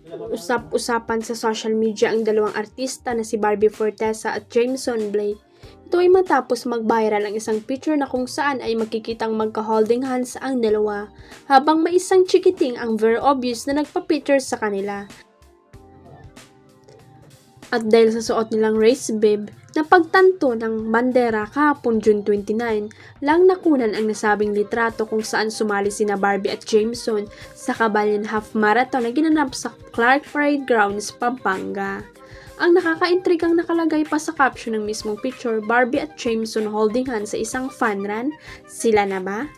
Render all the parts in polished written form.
Usap-usapan sa social media ang dalawang artista na si Barbie Fortesa at Jameson Blake. Ito ay matapos mag-viral ang isang picture na kung saan ay makikitang magka-holding hands ang dalawa, habang may isang chikiting ang very obvious na nagpa-picture sa kanila. At dahil sa suot nilang race bib na pagtanto ng bandera kahapon June 29, lang nakunan ang nasabing litrato kung saan sumali sina Barbie at Jameson sa Kabayan Half Marathon na ginanap sa Clark Parade Grounds, Pampanga. Ang nakakaintrigang nakalagay pa sa caption ng mismong picture, Barbie at Jameson holding hands sa isang fun run. Sila na ba?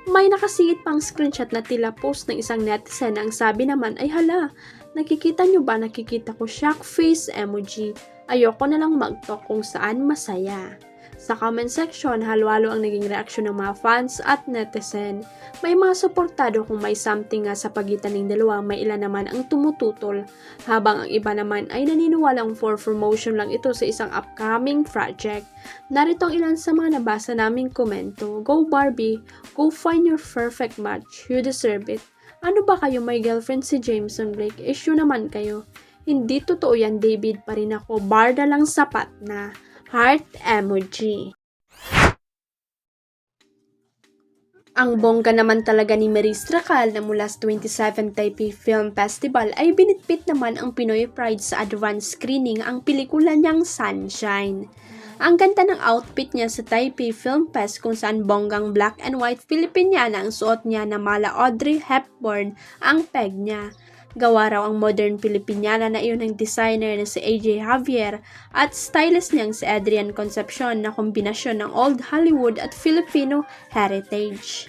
May nakasingit pang screenshot na tila post ng isang netizen na ang sabi naman ay hala, nakikita nyo ba nakikita ko shock face emoji? Ayoko na lang mag-talk kung saan masaya. Sa comment section, halo-halo ang naging reaksyon ng mga fans at netizen. May mga suportado kung may something nga sa pagitan ng dalawa, may ilan naman ang tumututol, habang ang iba naman ay naniniwalang for promotion lang ito sa isang upcoming project. Narito ang ilan sa mga nabasa naming komento. Go Barbie, go find your perfect match, you deserve it. Ano ba kayo, may girlfriend si Jameson Blake? Issue naman kayo. Hindi totoo yan, David pa rin ako. Barda lang sapat na. Heart emoji. Ang bongga naman talaga ni Maris Racal na mula sa 27 Taipei Film Festival ay binitbit naman ang Pinoy Pride sa advance screening ang pelikula niyang Sunshine. Ang ganda ng outfit niya sa Taipei Film Fest kung saan bonggang black and white Filipiniana ang suot niya na mala Audrey Hepburn ang peg niya. Gawa raw ang modern Filipiniana na iyon ng designer na si AJ Javier at stylist niyang si Adrian Concepcion na kombinasyon ng Old Hollywood at Filipino heritage.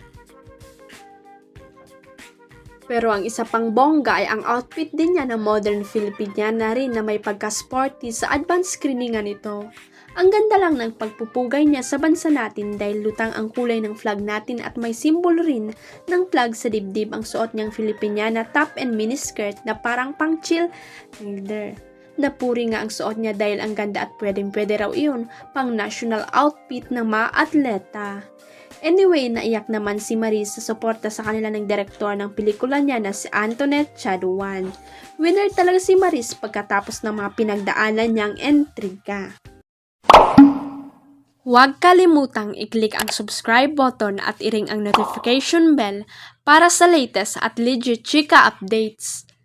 Pero ang isa pang bongga ay ang outfit din niya na modern Filipiniana rin na may pagka-sporty sa advanced screeningan nito. Ang ganda lang ng pagpupugay niya sa bansa natin dahil lutang ang kulay ng flag natin at may simbolo rin ng flag sa dibdib ang suot niyang Filipiniana top and miniskirt na parang pang chill leader. Napuri nga ang suot niya dahil ang ganda at pwedeng-pwede raw iyon pang national outfit ng mga atleta. Anyway, naiyak naman si Maris sa suporta sa kanila ng direktor ng pelikula niya na si Antoinette Chaduan. Winner talaga si Maris pagkatapos ng mga pinagdaanan niyang intriga. Huwag kalimutang i-click ang subscribe button at i-ring ang notification bell para sa latest at legit chika updates.